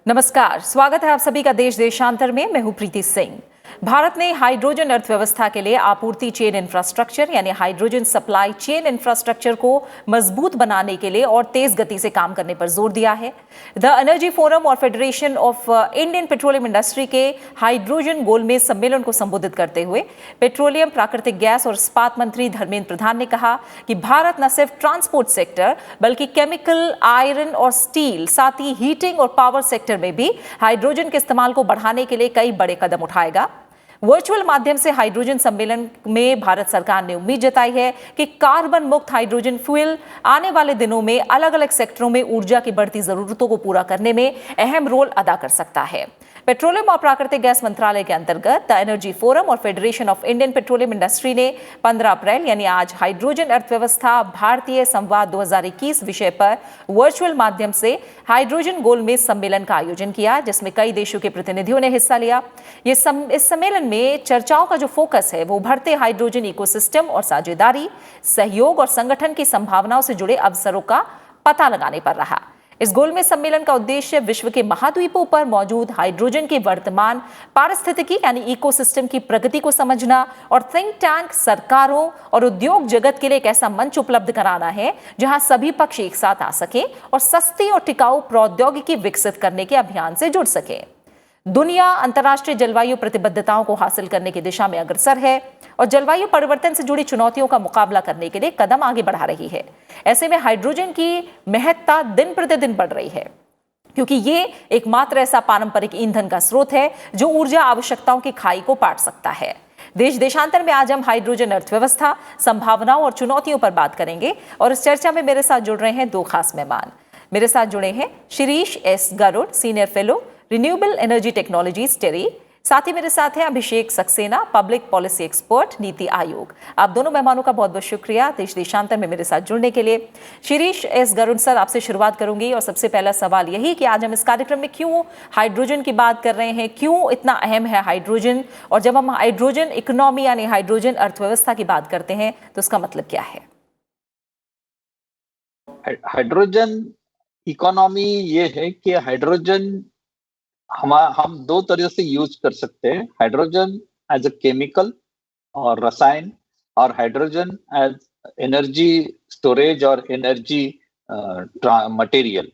नमस्कार, स्वागत है आप सभी का देश देशांतर में। मैं हूं प्रीति सिंह। भारत ने हाइड्रोजन अर्थव्यवस्था के लिए आपूर्ति चेन इंफ्रास्ट्रक्चर यानी हाइड्रोजन सप्लाई चेन इंफ्रास्ट्रक्चर को मजबूत बनाने के लिए और तेज गति से काम करने पर जोर दिया है। द एनर्जी फोरम और federation of Indian petroleum industry के हाइड्रोजन गोलमेज सम्मेलन को संबोधित करते हुए पेट्रोलियम, प्राकृतिक गैस और इस्पात मंत्री धर्मेंद्र प्रधान ने कहा कि भारत न सिर्फ ट्रांसपोर्ट सेक्टर बल्कि केमिकल, आयरन और स्टील, साथ ही हीटिंग और पावर सेक्टर में भी हाइड्रोजन के इस्तेमाल को बढ़ाने के लिए कई बड़े कदम उठाएगा। वर्चुअल माध्यम से हाइड्रोजन सम्मेलन में भारत सरकार ने उम्मीद जताई है कि कार्बन मुक्त हाइड्रोजन फ्यूल आने वाले दिनों में अलग अलग सेक्टरों में ऊर्जा की बढ़ती जरूरतों को पूरा करने में अहम रोल अदा कर सकता है। पेट्रोलियम और प्राकृतिक गैस मंत्रालय के अंतर्गत द एनर्जी फोरम और federation of Indian petroleum industry ने 15 अप्रैल यानी आज हाइड्रोजन अर्थव्यवस्था भारतीय संवाद 2021 विषय पर वर्चुअल माध्यम से हाइड्रोजन गोलमेज सम्मेलन का आयोजन किया, जिसमें कई देशों के प्रतिनिधियों ने हिस्सा लिया। इस सम्मेलन में चर्चाओं का जो फोकस है वो उभरते हाइड्रोजन इकोसिस्टम और साझेदारी, सहयोग और संगठन की संभावनाओं से जुड़े अवसरों का पता लगाने पर रहा। इस गोलमेज सम्मेलन का उद्देश्य विश्व के महाद्वीपों पर मौजूद हाइड्रोजन के वर्तमान पारिस्थितिकी यानी इकोसिस्टम की प्रगति को समझना और थिंक टैंक, सरकारों और उद्योग जगत के लिए एक ऐसा मंच उपलब्ध कराना है जहां सभी पक्ष एक साथ आ सके और सस्ती और टिकाऊ प्रौद्योगिकी विकसित करने के अभियान से जुड़ सके। दुनिया अंतर्राष्ट्रीय जलवायु प्रतिबद्धताओं को हासिल करने की दिशा में अग्रसर है और जलवायु परिवर्तन से जुड़ी चुनौतियों का मुकाबला करने के लिए कदम आगे बढ़ा रही है। ऐसे में हाइड्रोजन की महत्ता दिन प्रतिदिन बढ़ रही है, क्योंकि ये एकमात्र ऐसा पारंपरिक ईंधन का स्रोत है जो ऊर्जा आवश्यकताओं की खाई को पाट सकता है। देश देशांतर में आज हम हाइड्रोजन अर्थव्यवस्था, संभावनाओं और चुनौतियों पर बात करेंगे और इस चर्चा में मेरे साथ जुड़ रहे हैं दो खास मेहमान। मेरे साथ जुड़े हैं Shirish S Garud, senior fellow, renewable energy technologies TERI. साथ ही मेरे साथ हैं Abhishek Saxena, public policy expert, NITI Aayog. आप दोनों मेहमानों का बहुत बहुत शुक्रिया देश देशांतर में मेरे साथ जुड़ने के लिए। शिरीष एस गरुड़ सर, आपसे शुरुआत करूंगी और सबसे पहला सवाल यही कि आज हम इस कार्यक्रम में क्यों हाइड्रोजन की बात कर रहे हैं, क्यों इतना अहम है हाइड्रोजन, और जब हम हाइड्रोजन इकोनॉमी यानी हाइड्रोजन अर्थव्यवस्था की बात करते हैं तो उसका मतलब क्या है? हाइड्रोजन इकोनॉमी ये है कि हाइड्रोजन हम दो तरह से यूज कर सकते हैं। हाइड्रोजन एज अ केमिकल और रसायन, और हाइड्रोजन एज एनर्जी स्टोरेज और एनर्जी मटेरियल।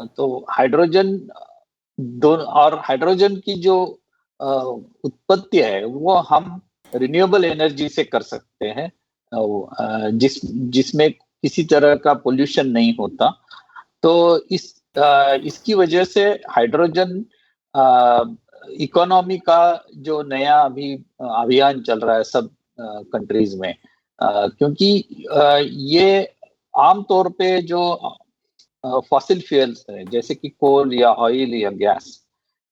तो हाइड्रोजन दोनों, और हाइड्रोजन की जो उत्पत्ति है वो हम रिन्यूएबल एनर्जी से कर सकते हैं, जिसमें किसी तरह का पोल्यूशन नहीं होता। तो इसकी वजह से हाइड्रोजन इकोनॉमी का जो नया अभी अभियान चल रहा है सब कंट्रीज में, क्योंकि ये आमतौर पे जो फॉसिल फ्यूल्स है जैसे कि कोल या ऑयल या गैस,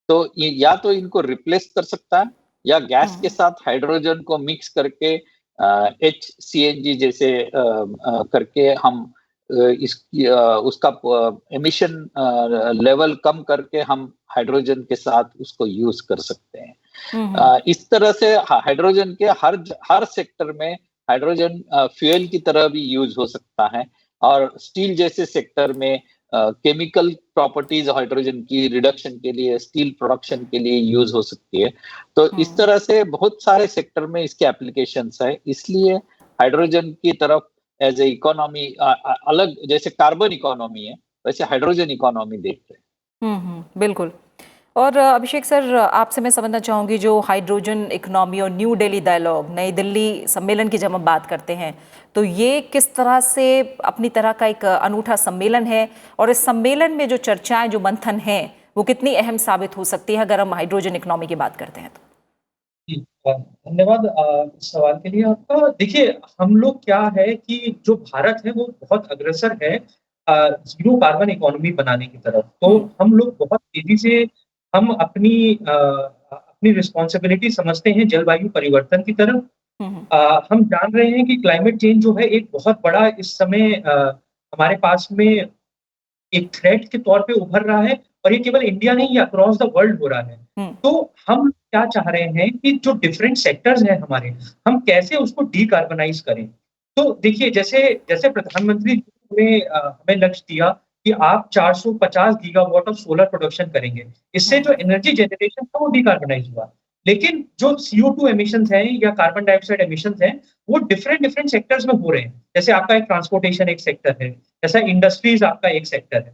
तो ये या तो इनको रिप्लेस कर सकता है या गैस के साथ हाइड्रोजन को मिक्स करके HCNG जैसे करके हम उसका एमिशन लेवल कम करके हम हाइड्रोजन के साथ उसको यूज कर सकते हैं। इस तरह से हाइड्रोजन के हर सेक्टर में हाइड्रोजन फ्यूल की तरह भी यूज हो सकता है, और स्टील जैसे सेक्टर में केमिकल प्रॉपर्टीज हाइड्रोजन की रिडक्शन के लिए, स्टील प्रोडक्शन के लिए यूज हो सकती है। तो इस तरह से बहुत सारे सेक्टर में इसके एप्लीकेशंस है। इसलिए हाइड्रोजन की तरफ एज ए इकोनॉमी अलग, जैसे कार्बन इकोनॉमी है वैसे हाइड्रोजन इकोनॉमी देख रहे हैं। बिल्कुल। और अभिषेक सर, आपसे मैं समझना चाहूंगी, जो हाइड्रोजन इकोनॉमी और न्यू दिल्ली डायलॉग, नई दिल्ली सम्मेलन की जब हम बात करते हैं तो ये किस तरह से अपनी तरह का एक अनूठा सम्मेलन है, और इस सम्मेलन में जो चर्चाएं, जो मंथन है, वो कितनी अहम साबित हो सकती है अगर हम हाइड्रोजन इकोनॉमी की बात करते हैं तो? धन्यवाद सवाल के लिए आपका। देखिए, हम लोग क्या है कि जो भारत है वो बहुत अग्रसर है जीरो कार्बन इकोनॉमी बनाने की तरफ। तो हम लोग बहुत तेजी से हम अपनी रिस्पॉन्सिबिलिटी समझते हैं जलवायु परिवर्तन की तरफ। हम जान रहे हैं कि क्लाइमेट चेंज जो है एक बहुत बड़ा इस समय हमारे पास में एक थ्रेट के तौर पे उभर रहा है, और ये केवल इंडिया नहीं, ये अक्रॉस द वर्ल्ड हो रहा है। तो हम क्या चाह रहे हैं कि जो डिफरेंट सेक्टर्स हैं हमारे, हम कैसे उसको डीकार्बनाइज करें। तो देखिए, जैसे प्रधानमंत्री ने हमें लक्ष्य दिया कि आप 450 गीगावाट ऑफ सोलर प्रोडक्शन करेंगे। इससे जो एनर्जी जनरेशन था वो डिकार्बनाइज हुआ। लेकिन जो CO2 एमिशंस हैं या कार्बन डाइऑक्साइड एमिशंस हैं, वो डिफरेंट डिफरेंट सेक्टर्स में हो रहे हैं। जैसे आपका एक ट्रांसपोर्टेशन एक सेक्टर है, जैसा इंडस्ट्रीज आपका एक सेक्टर है।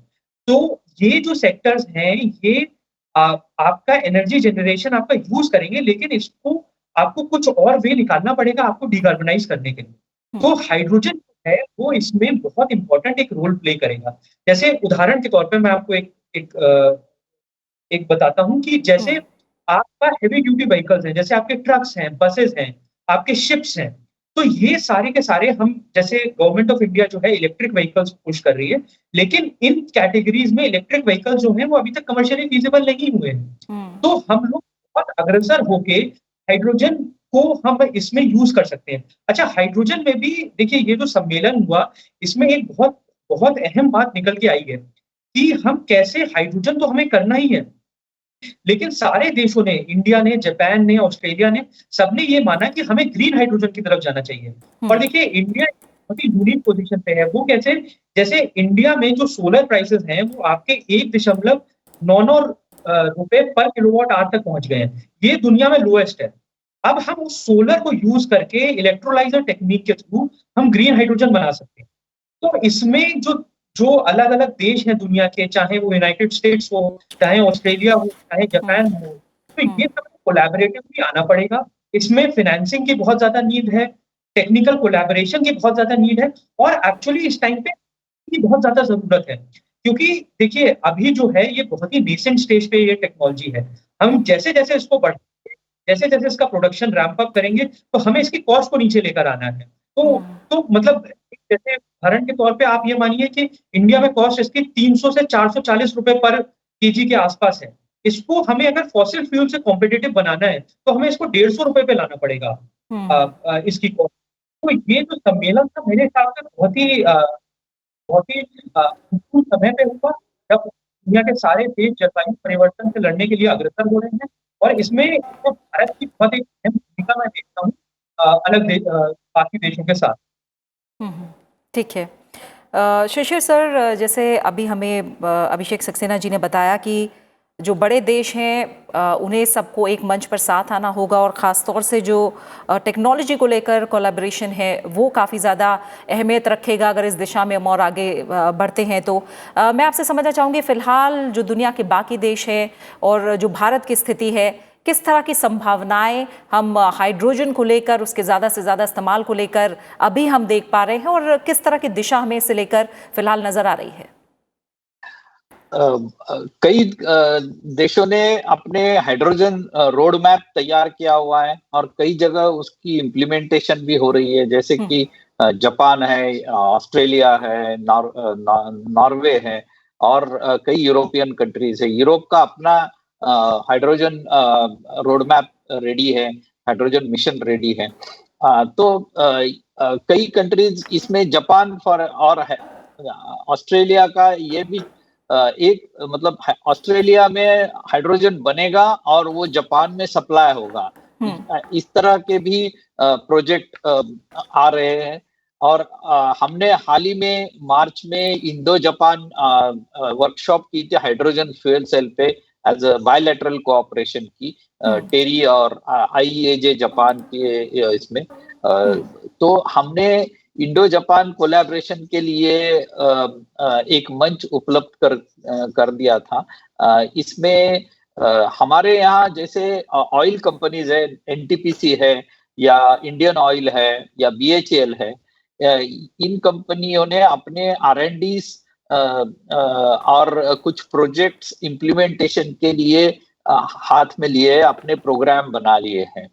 तो ये जो सेक्टर्स हैं, ये आपका एनर्जी जनरेशन आपका यूज़ करेंगे, लेकिन इसको आपको कुछ और वे निकालना पड़ेगा आपको डिकार्बनाइज करने के लिए। तो हाइड्रोजन है वो इसमें बहुत इम्पोर्टेंट एक रोल प्ले करेगा। जैसे उदाहरण के तौर पे मैं आपको एक बताता हूँ कि जैसे आपका हेवी ड्यूटी व्हीकल्स हैं, जैसे आपके ट्रक्स हैं, बसेस हैं, आपके शिप्स हैं, तो ये सारे के सारे हम जैसे गवर्नमेंट ऑफ इंडिया जो है इलेक्ट्रिक व्हीकल्स पुश कर रही है, लेकिन इन कैटेगरीज में इलेक्ट्रिक व्हीकल्स जो हैं वो अभी तक कमर्शियली फीजिबल नहीं हुए हैं। तो हम लोग बहुत अग्रसर होके हाइड्रोजन को हम इसमें यूज़ कर सकते हैं। अच्छा, हाइड्रोजन में भी देखिए ये जो सम्मेलन हुआ, इसमें एक बहुत बहुत अहम बात निकल के आई है कि हम कैसे हाइड्रोजन तो हमें करना ही है, लेकिन सारे देशों ने, इंडिया ने, जापान ने, ऑस्ट्रेलिया ने, सबने ये माना कि हमें ग्रीन हाइड्रोजन की तरफ जाना चाहिए। और देखिए इंडिया बहुत ही यूनिक पोजीशन पे है। वो कैसे? जैसे इंडिया में जो सोलर प्राइसेस हैं वो आपके 1.99 रुपए पर किलोवाट आवर तक पहुंच गए हैं। ये दुनिया में लोएस्ट है। अब हम उस सोलर को यूज करके इलेक्ट्रोलाइजर टेक्निक के थ्रू हम ग्रीन हाइड्रोजन बना सकते हैं। तो इसमें जो जो अलग-अलग देश हैं दुनिया के, चाहे वो यूनाइटेड स्टेट्स हो, चाहे ऑस्ट्रेलिया हो, चाहे जापान हो, तो ये सब कोलैबोरेटिवली आना पड़ेगा। इसमें फाइनेंसिंग की बहुत ज़्यादा नीड है, टेक्निकल कोलैबोरेशन की बहुत ज़्यादा नीड है और एक्चुअली इस टाइम पे की बहुत ज़्यादा ज़रूरत है। क्योंकि देखिए अभी जो है ये बहुत ही नेसेंट स्टेज पे ये टेक्नोलॉजी है। हम जैसे-जैसे इसको जैसे-जैसे इसका प्रोडक्शन रैंप अप करेंगे, तो हमें इसकी कॉस्ट को नीचे लेकर आना है। तो मतलब जैसे उदाहरण के तौर पे आप ये मानिए कि इंडिया में कॉस्ट इसकी 300 से 440 रुपए पर केजी के आसपास है। इसको हमें अगर फॉसिल फ्यूल से कॉम्पिटिटिव बनाना है, तो हमें इसको 150 रुपए पे लाना पड़ेगा इसकी कॉस्ट। तो ये जो सम्मेलन था मेरे हिसाब से बहुत ही उपयुक्त समय पे हुआ, जब दुनिया के सारे देश जलवायु परिवर्तन से लड़ने के लिए अग्रसर हो रहे हैं और इसमें तो भारत की बहुत एक अहम भूमिका मैं देखता हूँ बाकी देशों के साथ। ठीक है। शिशिर सर, जैसे अभी हमें अभिषेक सक्सेना जी ने बताया कि जो बड़े देश हैं उन्हें सबको एक मंच पर साथ आना होगा और ख़ास तौर से जो टेक्नोलॉजी को लेकर कोलैबोरेशन है वो काफ़ी ज़्यादा अहमियत रखेगा अगर इस दिशा में हम और आगे बढ़ते हैं तो। मैं आपसे समझना चाहूँगी फ़िलहाल जो दुनिया के बाकी देश हैं और जो भारत की स्थिति है, किस तरह की संभावनाएं हम हाइड्रोजन को लेकर, उसके ज़्यादा से ज़्यादा इस्तेमाल को लेकर अभी हम देख पा रहे हैं और किस तरह की दिशा हमें इसे लेकर फिलहाल नज़र आ रही है? कई देशों ने अपने हाइड्रोजन रोड मैप तैयार किया हुआ है और कई जगह उसकी इम्प्लीमेंटेशन भी हो रही है, जैसे कि जापान है, ऑस्ट्रेलिया है, नॉर्वे है और कई यूरोपियन कंट्रीज है। यूरोप का अपना हाइड्रोजन रोड मैप रेडी है, हाइड्रोजन मिशन रेडी है। तो कई कंट्रीज इसमें जापान और ऑस्ट्रेलिया का ये भी एक मतलब ऑस्ट्रेलिया में हाइड्रोजन बनेगा और वो जापान में सप्लाई होगा। इस तरह के भी प्रोजेक्ट आ रहे हैं और हमने हाल ही में मार्च में इंडो जापान वर्कशॉप की थी हाइड्रोजन फ्यूल सेल पे एज अ बायलैटरल कोऑपरेशन की, टेरी और IEAJ जापान के इसमें। तो हमने इंडो जापान कोलैबोरेशन के लिए एक मंच उपलब्ध कर दिया था। इसमें हमारे यहाँ जैसे ऑयल कंपनीज है, NTPC है या इंडियन ऑयल है या BHEL है, इन कंपनियों ने अपने R&D और कुछ प्रोजेक्ट्स इम्प्लीमेंटेशन के लिए हाथ में लिए, अपने प्रोग्राम बना लिए हैं।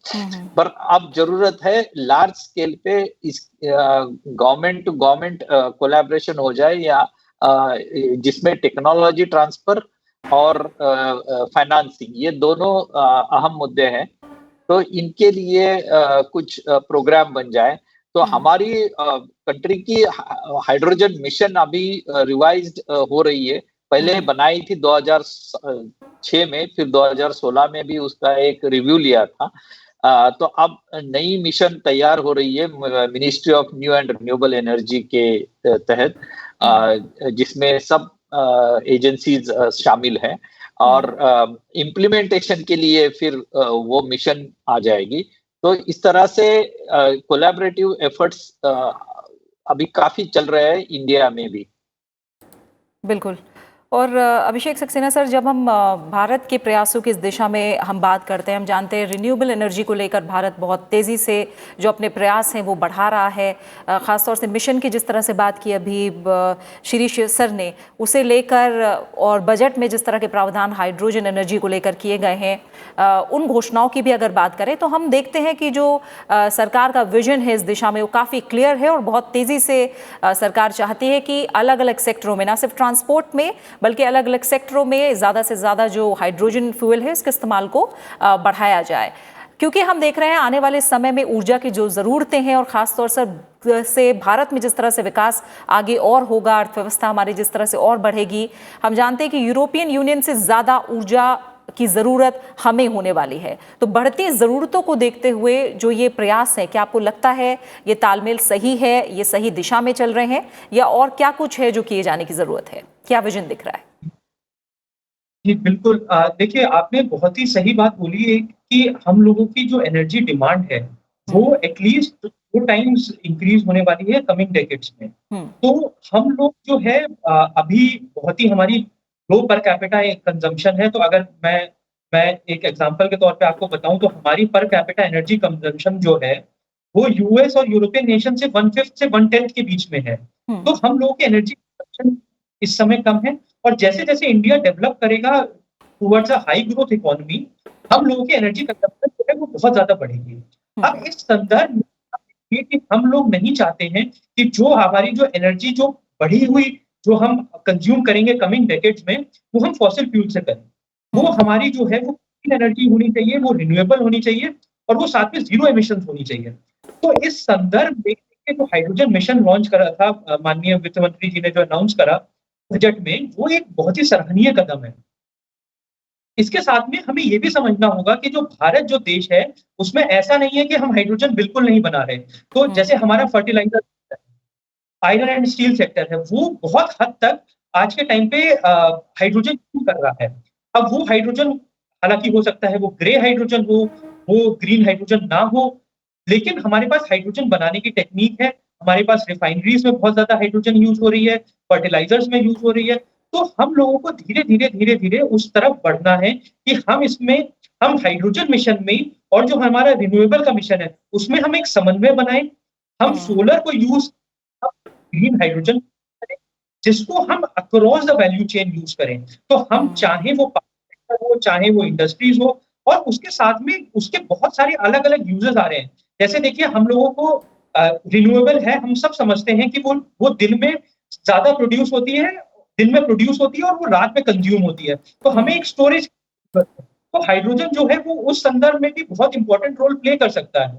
पर अब जरूरत है लार्ज स्केल पे इस गवर्नमेंट टू गवर्नमेंट कोलैबोरेशन हो जाए या जिसमें टेक्नोलॉजी ट्रांसफर और फाइनेंसिंग, ये दोनों अहम मुद्दे हैं। तो इनके लिए कुछ प्रोग्राम बन जाए तो हमारी कंट्री की हाइड्रोजन मिशन अभी रिवाइज्ड हो रही है। पहले बनाई थी 2006 में, फिर 2016 में भी उसका एक रिव्यू लिया था। तो अब नई मिशन तैयार हो रही है ministry of new and renewable energy के तहत, जिसमें सब एजेंसीज शामिल हैं और इम्प्लीमेंटेशन के लिए फिर वो मिशन आ जाएगी। तो इस तरह से कोलैबोरेटिव एफर्ट्स अभी काफी चल रहे हैं इंडिया में भी। बिल्कुल। और अभिषेक सक्सेना सर, जब हम भारत के प्रयासों की इस दिशा में हम बात करते हैं, हम जानते हैं रिन्यूएबल एनर्जी को लेकर भारत बहुत तेज़ी से जो अपने प्रयास हैं वो बढ़ा रहा है। ख़ासतौर से मिशन की जिस तरह से बात की अभी शिरीष सर ने, उसे लेकर और बजट में जिस तरह के प्रावधान हाइड्रोजन एनर्जी को लेकर किए गए हैं, उन घोषणाओं की भी अगर बात करें तो हम देखते हैं कि जो सरकार का विजन है इस दिशा में वो काफ़ी क्लियर है और बहुत तेज़ी से सरकार चाहती है कि अलग अलग सेक्टरों में, ना सिर्फ ट्रांसपोर्ट में बल्कि अलग अलग सेक्टरों में ज़्यादा से ज़्यादा जो हाइड्रोजन फ्यूल है इसके इस्तेमाल को बढ़ाया जाए। क्योंकि हम देख रहे हैं आने वाले समय में ऊर्जा की जो ज़रूरतें हैं और ख़ासतौर से भारत में जिस तरह से विकास आगे और होगा, अर्थव्यवस्था हमारी जिस तरह से और बढ़ेगी, हम जानते हैं कि यूरोपियन यूनियन से ज़्यादा ऊर्जा की ज़रूरत हमें होने वाली है। तो बढ़ती ज़रूरतों को देखते हुए जो ये प्रयास है, क्या आपको लगता है ये तालमेल सही है, ये सही दिशा में चल रहे हैं, या और क्या कुछ है जो किए जाने की ज़रूरत है? क्या विजन दिख रहा है? जी, बिल्कुल। देखिए, आपने बहुत ही सही बात बोली है कि हम लोगों की जो एनर्जी डिमांड है, वो एटलीस्ट 2 टाइम्स इंक्रीज़ होने वाली है कमिंग डेकेड्स में। तो हम लोग जो है अभी बहुत ही हमारी लो पर कैपिटा कंज़म्पशन है। तो अगर मैं एक एग्ज़ाम्पल के तौर पे आपको बताऊँ तो हमारी पर कैपिटा एनर्जी कंज़म्पशन जो है, वो यूएस और यूरोपियन नेशन से 1/5 से 1/10 के बीच में है। तो हम लोगों की एनर्जी कंज़म्पशन इस समय कम है और जैसे-जैसे इंडिया डेवलप करेगा towards a high growth economy, हम लोगों की एनर्जी कंज़म्पशन जो है वो बहुत ज़्यादा बढ़ेगी। अब इस संदर्भ में आप देखिए कि हम लोग नहीं चाहते हैं कि जो हमारी जो एनर्जी जो बढ़ी हुई जो हम कंज़्यूम करेंगे कमिंग डेकेड्स में, वो हम फॉसिल फ्यूल से करें। वो हमारी जो है वो क्लीन एनर्जी होनी चाहिए, वो रिन्यूएबल होनी चाहिए और वो साथ में ज़ीरो एमिशंस होनी चाहिए। तो इस संदर्भ में देखिए जो हाइड्रोजन मिशन लॉन्च करा था माननीय वित्त मंत्री जी ने जो अनाउंस करा बजट में, वो एक बहुत ही सराहनीय कदम है। इसके साथ में हमें ये भी समझना होगा कि जो भारत जो देश है, उसमें ऐसा नहीं है कि हम हाइड्रोजन बिल्कुल नहीं बना रहे। तो जैसे हमारा fertiliser, iron and steel sector है, वो बहुत हद तक आज के टाइम पे हाइड्रोजन यूज़ कर रहा है। अब वो हाइड्रोजन हालाँकि हो सकता है वो ग्रे हाइड्रोजन हो, वो ग्रीन हाइड्रोजन ना हो, लेकिन हमारे पास हाइड्रोजन बनाने की टेक्नीक है, हमारे पास रिफाइनरीज़ में बहुत ज़्यादा हाइड्रोजन यूज़ हो रही है, फर्टिलाइज़र्स में यूज़ हो रही है। तो हम लोगों को धीरे-धीरे, धीरे-धीरे उस तरफ बढ़ना है कि हम हाइड्रोजन मिशन में और जो हमारा रिन्यूएबल का मिशन है, उसमें हम एक समन्वय बनाएँ। हम सोलर को यूज़ ग्रीन हाइड्रोजन करें, जिसको हम across the value chain use करें। तो हम चाहे वो पावर सेक्टर हो, चाहे वो इंडस्ट्रीज़ हो और उसके साथ में उसके बहुत सारे अलग-अलग यूज़ेज़ आ रहे हैं। जैसे देखिए हम लोगों को रिन्यूएबल है, हम सब समझते हैं कि वो दिन में ज़्यादा प्रोड्यूस होती है, दिन में प्रोड्यूस होती है और वो रात में कंज़्यूम होती है। तो हमें एक स्टोरेज तो हाइड्रोजन जो है वो उस संदर्भ में भी बहुत इम्पोर्टेंट रोल प्ले कर सकता है।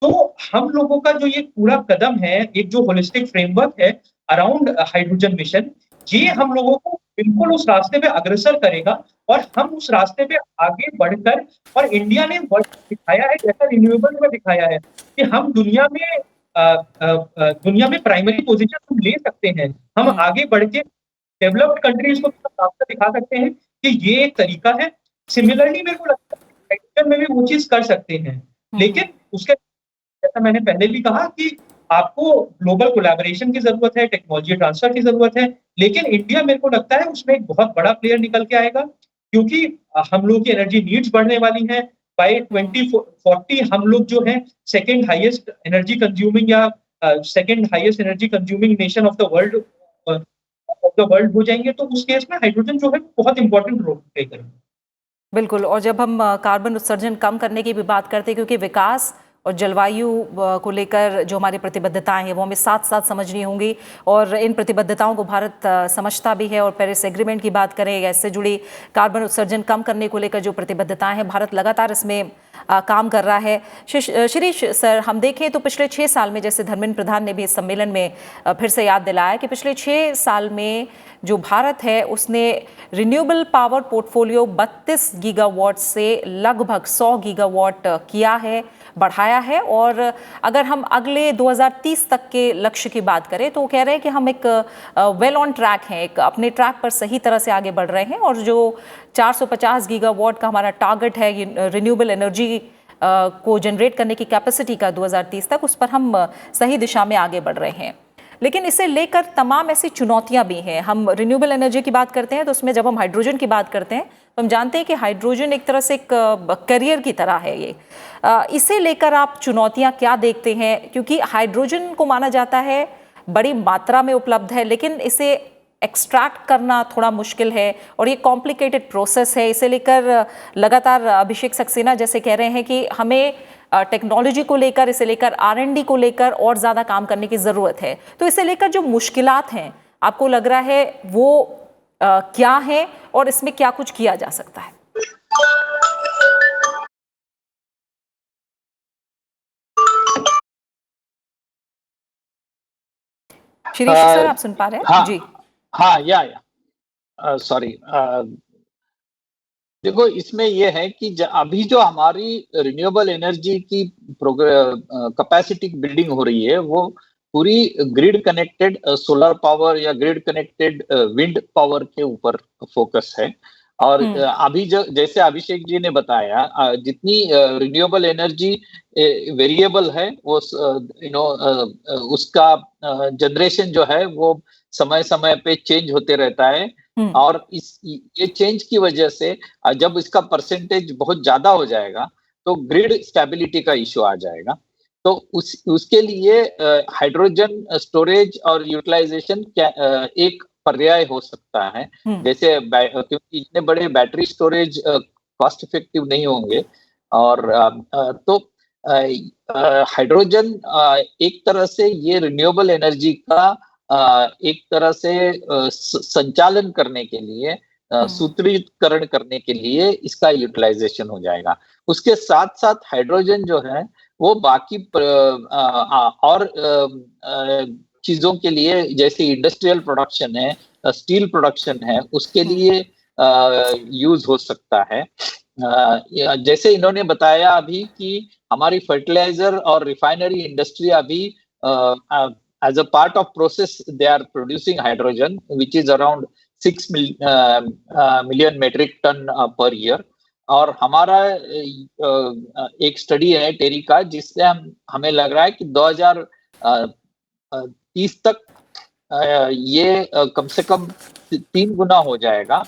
तो हम लोगों का जो ये पूरा कदम है, एक जो होलिस्टिक फ्रेमवर्क है अराउंड हाइड्रोजन मिशन, ये हम लोगों को बिल्कुल उस रास्ते पे अग्रसर करेगा और हम उस रास्ते पे आगे बढ़कर और इंडिया ने वर्ल्ड में दिखाया है, जैसा रिन्यूएबल में दिखाया है, कि हम दुनिया में प्राइमरी पोज़ीशन हम ले सकते हैं। हम आगे बढ़ के डेवलप्ड कंट्रीज़ को रास्ता दिखा सकते हैं कि ये एक तरीका है। सिमिलरली मेरे को लगता है हाइड्रोजन में भी वो चीज़ कर सकते हैं। लेकिन उसके जैसा मैंने पहले भी कहा कि आपको ग्लोबल कोलैबोरेशन की ज़रूरत है, टेक्नोलॉजी ट्रांसफर की ज़रूरत है, लेकिन इंडिया मेरे को लगता है उसमें एक बहुत बड़ा प्लेयर निकल के आएगा क्योंकि हम लोगों की एनर्जी नीड्स बढ़ने वाली हैं। बाय 2040 हम लोग जो है सेकंड हाईएस्ट एनर्जी कंज्यूमिंग या second highest energy consuming nation of the world हो जाएँगे, तो उस केस में हाइड्रोजन जो है बहुत इंपॉर्टेंट रोल प्ले करेगा। बिल्कुल। और जब हम कार्बन उत्सर्जन कम करने की भी बात करते हैं, क्योंकि विकास और जलवायु को लेकर जो हमारी प्रतिबद्धताएं हैं वो हमें साथ साथ समझनी होंगी और इन प्रतिबद्धताओं को भारत समझता भी है। और पेरिस एग्रीमेंट की बात करें या इससे जुड़ी कार्बन उत्सर्जन कम करने को लेकर जो प्रतिबद्धताएं हैं, भारत लगातार इसमें काम कर रहा है। शिरीष सर, हम देखें तो पिछले 6 साल में, जैसे धर्मेंद्र प्रधान ने भी इस सम्मेलन में फिर से याद दिलाया कि पिछले 6 साल में जो भारत है उसने रिन्यूएबल पावर पोर्टफोलियो 32 गीगावाट से लगभग 100 गीगावाट किया है। बढ़ाया है। और अगर हम अगले 2030 तक के लक्ष्य की बात करें तो वो कह रहे हैं कि हम एक वेल ऑन ट्रैक हैं, एक अपने ट्रैक पर सही तरह से आगे बढ़ रहे हैं। और जो 450 गीगावाट का हमारा टारगेट है रिन्यूएबल एनर्जी को जनरेट करने की कैपेसिटी का 2030 तक, उस पर हम सही दिशा में आगे बढ़ रहे हैं। लेकिन इसे लेकर तमाम ऐसी चुनौतियां भी हैं। हम रिन्यूएबल एनर्जी की बात करते हैं तो उसमें जब हम हाइड्रोजन की बात करते हैं तो हम जानते हैं कि हाइड्रोजन एक तरह से एक करियर की तरह है ये। इसे लेकर आप चुनौतियां क्या देखते हैं? क्योंकि हाइड्रोजन को माना जाता है बड़ी मात्रा में उपलब्ध है, लेकिन इसे एक्सट्रैक्ट करना थोड़ा मुश्किल है और ये कॉम्प्लिकेटेड प्रोसेस है। इसे लेकर लगातार अभिषेक सक्सेना जैसे कह रहे हैं कि हमें टेक्नोलॉजी को लेकर, इसे लेकर R&D को लेकर और ज़्यादा काम करने की ज़रूरत है। तो इसे लेकर जो मुश्किलात हैं आपको लग रहा है वो क्या है और इसमें क्या कुछ किया जा सकता है? शिरीष सर, आप सुन पा रहे हैं? हाँ, जी। हाँ, या सॉरी। देखो, इसमें ये है कि अभी जो हमारी रिन्यूएबल एनर्जी की कैपेसिटी बिल्डिंग हो रही है वो पूरी ग्रिड कनेक्टेड सोलर पावर या ग्रिड कनेक्टेड विंड पावर के ऊपर फोकस है। और अभी जो जैसे अभिषेक जी ने बताया, जितनी रिन्यूएबल एनर्जी वेरिएबल है वो उसका जनरेशन जो है वो समय समय पे चेंज होते रहता है। और ये चेंज की वजह से जब इसका परसेंटेज बहुत ज्यादा हो जाएगा तो ग्रिड स्टेबिलिटी का इश्यू आ जाएगा। तो उसके लिए हाइड्रोजन स्टोरेज और यूटिलाइजेशन एक पर्याय हो सकता है। जैसे क्योंकि इतने बड़े बैटरी स्टोरेज कॉस्ट इफेक्टिव नहीं होंगे। और तो हाइड्रोजन एक तरह से ये रिन्यूएबल एनर्जी का एक तरह से संचालन करने के लिए, सूत्रीकरण करने के लिए इसका यूटिलाइजेशन हो जाएगा। उसके साथ साथ हाइड्रोजन जो है वो बाकी और चीजों के लिए, जैसे इंडस्ट्रियल प्रोडक्शन है, स्टील प्रोडक्शन है, उसके लिए यूज हो सकता है। जैसे इन्होंने बताया अभी कि हमारी फर्टिलाइजर और रिफाइनरी इंडस्ट्री अभी as a part of process they are producing hydrogen which is around 6 million metric ton per year। और हमारा एक स्टडी है टेरी का जिससे हमें लग रहा है कि 2030 तक ये कम से कम 3 गुना हो जाएगा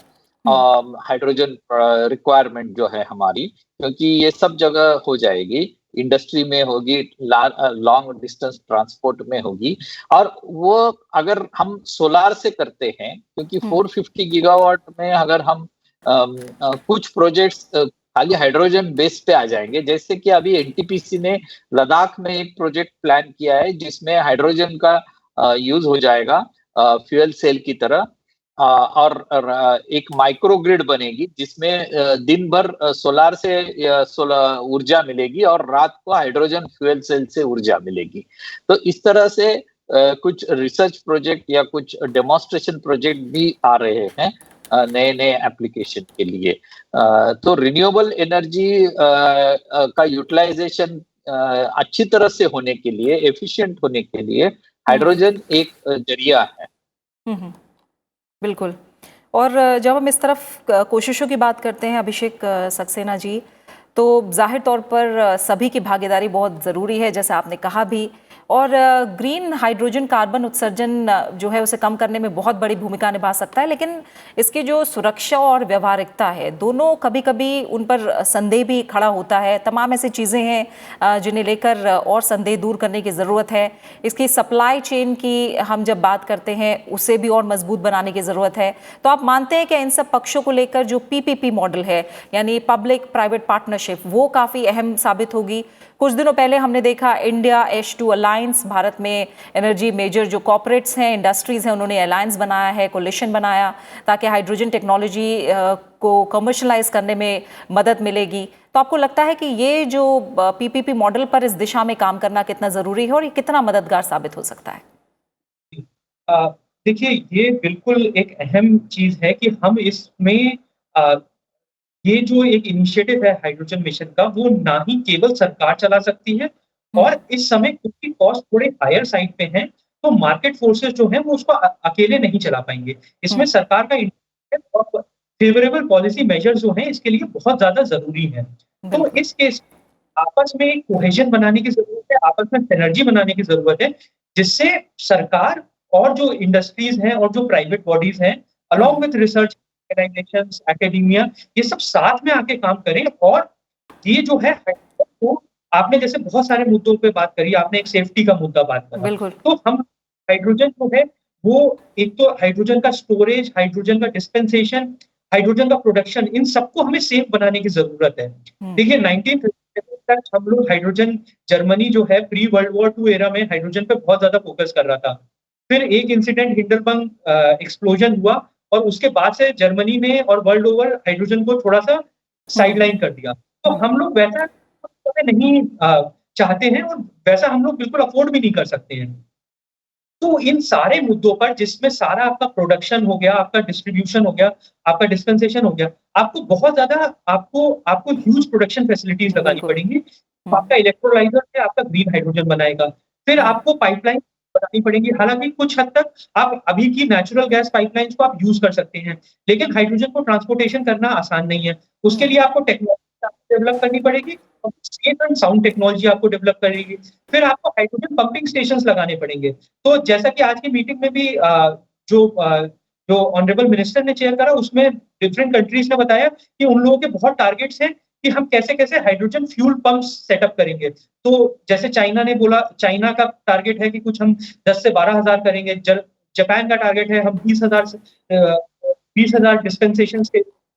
हाइड्रोजन रिक्वायरमेंट जो है हमारी, क्योंकि ये सब जगह हो जाएगी। इंडस्ट्री में होगी, लॉन्ग डिस्टेंस ट्रांसपोर्ट में होगी। और वो अगर हम सोलार से करते हैं, क्योंकि 450 गीगावाट में अगर हम कुछ प्रोजेक्ट्स खाली हाइड्रोजन बेस पे आ जाएंगे, जैसे कि अभी एनटीपीसी ने लद्दाख में एक प्रोजेक्ट प्लान किया है जिसमें हाइड्रोजन का यूज हो जाएगा फ्यूल सेल की तरह। और एक माइक्रो ग्रिड बनेगी जिसमें दिन भर सोलार से ऊर्जा मिलेगी और रात को हाइड्रोजन फ्यूल सेल से ऊर्जा मिलेगी। तो इस तरह से कुछ रिसर्च प्रोजेक्ट या कुछ डेमोन्स्ट्रेशन प्रोजेक्ट भी आ रहे हैं नए नए एप्लीकेशन के लिए। तो रिन्यूएबल एनर्जी का यूटिलाइजेशन अच्छी तरह से होने के लिए, एफिशिएंट होने के लिए हाइड्रोजन एक जरिया है। बिल्कुल। और जब हम इस तरफ कोशिशों की बात करते हैं अभिषेक सक्सेना जी, तो जाहिर तौर पर सभी की भागीदारी बहुत ज़रूरी है, जैसे आपने कहा भी। और ग्रीन हाइड्रोजन कार्बन उत्सर्जन जो है उसे कम करने में बहुत बड़ी भूमिका निभा सकता है, लेकिन इसकी जो सुरक्षा और व्यवहारिकता है दोनों कभी कभी उन पर संदेह भी खड़ा होता है। तमाम ऐसी चीज़ें हैं जिन्हें लेकर और संदेह दूर करने की ज़रूरत है। इसकी सप्लाई चेन की हम जब बात करते हैं उसे भी और मजबूत बनाने की ज़रूरत है। तो आप मानते हैं कि इन सब पक्षों को लेकर जो PPP मॉडल है यानी पब्लिक प्राइवेट पार्टनरशिप, वो काफ़ी अहम साबित होगी? कुछ दिनों पहले हमने देखा इंडिया H2 अलायंस, भारत में एनर्जी मेजर जो कॉर्पोरेट्स हैं, इंडस्ट्रीज हैं, उन्होंने अलायंस बनाया है, कोलिशन बनाया, ताकि हाइड्रोजन टेक्नोलॉजी को कमर्शलाइज करने में मदद मिलेगी। तो आपको लगता है कि ये जो PPP मॉडल पर इस दिशा में काम करना कितना ज़रूरी है और ये कितना मददगार साबित हो सकता है? देखिए, ये बिल्कुल एक अहम चीज़ है कि हम इसमें ये जो एक इनिशिएटिव है हाइड्रोजन मिशन का, वो ना ही केवल सरकार चला सकती है, और इस समय क्योंकि कॉस्ट थोड़े हायर साइड पे हैं, तो मार्केट फोर्सेस जो हैं वो उसको अकेले नहीं चला पाएंगे। इसमें सरकार का इंटरवेंशन और फेवरेबल पॉलिसी मेजर्स जो हैं इसके लिए बहुत ज्यादा जरूरी है। तो बिल्कुल। इस केस आपस में एक कोहेजन बनाने की जरूरत है, आपस में सिनर्जी बनाने की जरूरत है, जिससे सरकार और जो इंडस्ट्रीज हैं और जो प्राइवेट बॉडीज हैं, along with research organisations, academia, ये सब साथ में आके काम करें। और ये जो है तो आपने जैसे बहुत सारे मुद्दों पे बात करी, आपने एक सेफ्टी का मुद्दा बात करा, बिल्कुल। तो हम हाइड्रोजन जो है वो एक तो हाइड्रोजन का स्टोरेज, हाइड्रोजन का डिस्पेंसेशन, हाइड्रोजन का प्रोडक्शन, इन सबको हमें सेफ बनाने की जरूरत है। देखिए 1957 तक हम लोग हाइड्रोजन, जर्मनी जो है प्री वर्ल्ड वॉर 2 एरा में हाइड्रोजन पे बहुत ज्यादा फोकस कर रहा था। फिर एक इंसिडेंट हिंडलबर्ग एक्सप्लोजन हुआ और उसके बाद से जर्मनी ने और वर्ल्ड ओवर हाइड्रोजन को थोड़ा सा साइडलाइन कर दिया। तो हम लोग वैसा नहीं चाहते हैं और वैसा हम लोग बिल्कुल अफोर्ड भी नहीं कर सकते हैं। तो इन सारे मुद्दों पर, जिसमें सारा आपका प्रोडक्शन हो गया, आपका डिस्ट्रीब्यूशन हो गया, आपका डिस्पेंसेशन हो गया, आपको बहुत ज्यादा आपको ह्यूज प्रोडक्शन फैसिलिटीज लगानी बिल्कुल। पड़ेंगी। तो आपका इलेक्ट्रोलाइजर से आपका ग्रीन हाइड्रोजन बनाएगा, फिर आपको पाइपलाइन बनानी पड़ेगी। हालांकि कुछ हद तक आप अभी की नेचुरल गैस पाइपलाइंस को आप यूज कर सकते हैं, लेकिन हाइड्रोजन को ट्रांसपोर्टेशन करना आसान नहीं है। उसके लिए आपको टेक्नोलॉजी डेवलप करनी पड़ेगी, सेफ एंड साउंड टेक्नोलॉजी आपको डेवलप करेगी। फिर आपको हाइड्रोजन पंपिंग स्टेशंस लगाने पड़ेंगे। तो जैसा कि आज की मीटिंग में भी जो ऑनरेबल मिनिस्टर ने चेयर करा, उसमें डिफरेंट कंट्रीज ने बताया कि उन लोगों के बहुत टारगेट्स हैं कि हम कैसे-कैसे हाइड्रोजन फ्यूल पंप्स सेटअप करेंगे। तो जैसे चाइना ने बोला, चाइना का टारगेट है कि कुछ हम 10 से 12,000 करेंगे। जापान का टारगेट है हम 20,000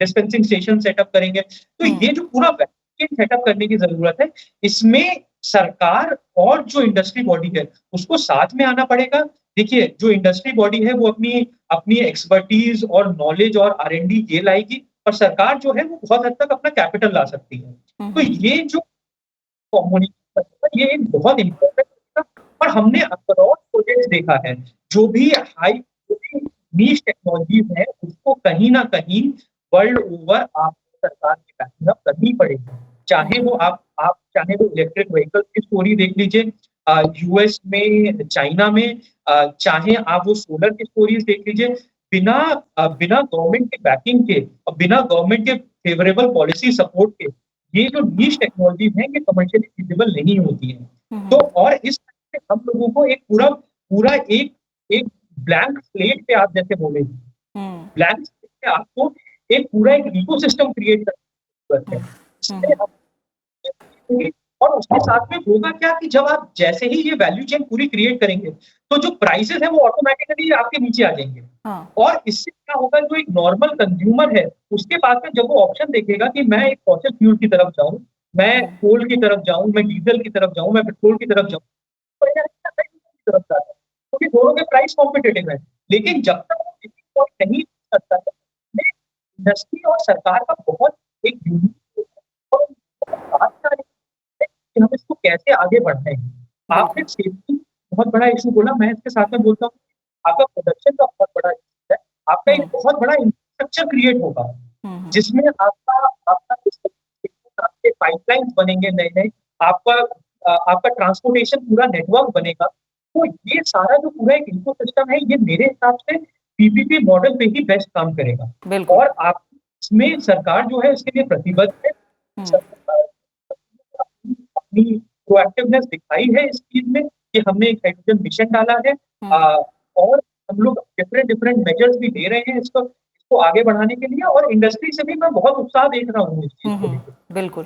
डिस्पेंसिंग स्टेशन सेटअप करेंगे। तो ये जो पूरा वैक्यूम सेटअप करने की जरूरत है, इसमें सरकार और जो इंडस्ट्री बॉडी है उसको साथ में आना पड़ेगा। देखिए, जो इंडस्ट्री बॉडी है वो अपनी अपनी एक्सपर्टीज और नॉलेज और R&D ये लाएगी, और सरकार जो है वो बहुत हद तक अपना कैपिटल ला सकती है। तो ये जो कम्युनिकेशन है, ये एक बहुत इम्पोर्टेंट है। और हमने अक्रॉस प्रोजेक्ट्स देखा है, जो भी नीश टेक्नोलॉजीज है उसको कहीं ना कहीं वर्ल्ड ओवर आपको सरकार की बैकिंग अप करनी पड़ेगी। चाहे वो आप चाहे वो इलेक्ट्रिक व्हीकल की स्टोरी देख लीजिए यूएस में, चाइना में, चाहे आप वो सोलर की स्टोरीज देख लीजिए। बिना बिना गवर्नमेंट की बैकिंग के और बिना गवर्नमेंट के फेवरेबल पॉलिसी सपोर्ट के ये जो नीश टेक्नोलॉजीज हैं ये कमर्शियली फिजिबल नहीं होती हैं। तो और इस तरह से हम लोगों को एक पूरा एक ब्लैंक स्लेट पे, आप जैसे बोले, ब्लैंक स्लेट पे आपको एक पूरा एक इकोसिस्टम क्रिएट करना है। और उसके साथ में होगा क्या कि जब आप जैसे ही ये वैल्यू चेन पूरी क्रिएट करेंगे, तो जो प्राइसेस है वो ऑटोमेटिकली आपके नीचे आ जाएंगे। और इससे क्या होगा, जो एक नॉर्मल कंज्यूमर है उसके पास में जब वो ऑप्शन देखेगा कि मैं एक फॉसिल फ्यूल की तरफ जाऊं, मैं कोल की तरफ जाऊं, मैं डीजल की तरफ जाऊं, मैं पेट्रोल की तरफ जाऊं, तो क्योंकि दोनों के प्राइस कॉम्पिटिटिव है। लेकिन जब तक वो नहीं करता है, इंडस्ट्री और सरकार का बहुत एक कि हम इसको कैसे आगे बढ़ाएं। आपने सेफ्टी बहुत बड़ा इशू बोला, मैं इसके साथ में बोलता हूँ आपका प्रोडक्शन का बहुत बड़ा इशू है। आपका एक बहुत बड़ा इंफ्रास्ट्रक्चर क्रिएट होगा, जिसमें आपके पाइपलाइंस बनेंगे नए, आपका ट्रांसपोर्टेशन पूरा नेटवर्क बनेगा। तो ये सारा जो पूरा एक इकोसिस्टम है, ये मेरे हिसाब से पीपीपी मॉडल पे ही बेस्ट काम करेगा। और आप इसमें सरकार जो है इसके लिए प्रतिबद्ध है, अपनी प्रोएक्टिवनेस दिखाई है इस चीज में कि हमने एक हाइड्रोजन मिशन डाला है, और हम लोग डिफरेंट मेजर्स भी ले रहे हैं इसको आगे बढ़ाने के लिए। और इंडस्ट्री से भी मैं बहुत उत्साह देख रहा हूँ इस चीज को लेकर। बिल्कुल।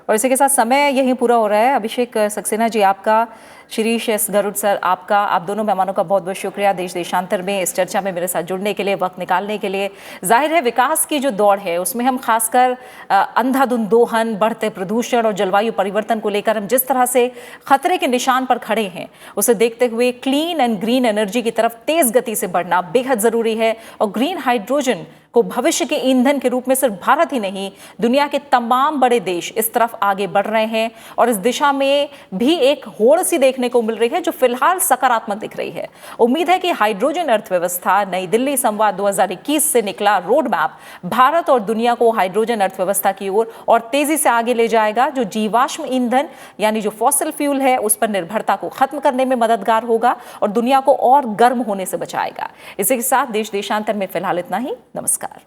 और इसी के साथ समय यहीं पूरा हो रहा है। अभिषेक सक्सेना जी आपका, शिरीष एस गरुड़ सर आपका, आप दोनों मेहमानों का बहुत बहुत शुक्रिया देश देशांतर में इस चर्चा में मेरे साथ जुड़ने के लिए, वक्त निकालने के लिए। जाहिर है विकास की जो दौड़ है उसमें हम खासकर अंधाधुंध दोहन, बढ़ते प्रदूषण और जलवायु परिवर्तन को लेकर हम जिस तरह से खतरे के निशान पर खड़े हैं, उसे देखते हुए क्लीन एंड ग्रीन एनर्जी की तरफ तेज गति से बढ़ना बेहद जरूरी है। और ग्रीन हाइड्रोजन को भविष्य के ईंधन के रूप में सिर्फ भारत ही नहीं, दुनिया के तमाम बड़े देश इस तरफ आगे बढ़ रहे हैं। और इस दिशा में भी एक होड़ सी देखने देखने को मिल रही है जो फिलहाल सकारात्मक दिख रही है। उम्मीद है कि हाइड्रोजन अर्थव्यवस्था नई दिल्ली संवाद 2021 से निकला रोड मैप भारत और दुनिया को हाइड्रोजन अर्थव्यवस्था की ओर और तेजी से आगे ले जाएगा, जो जीवाश्म ईंधन यानी जो फॉसिल फ्यूल है उस पर निर्भरता को खत्म करने में मददगार होगा और दुनिया को और गर्म होने से बचाएगा। इसी के साथ देश देशांतर में फिलहाल इतना ही। नमस्कार।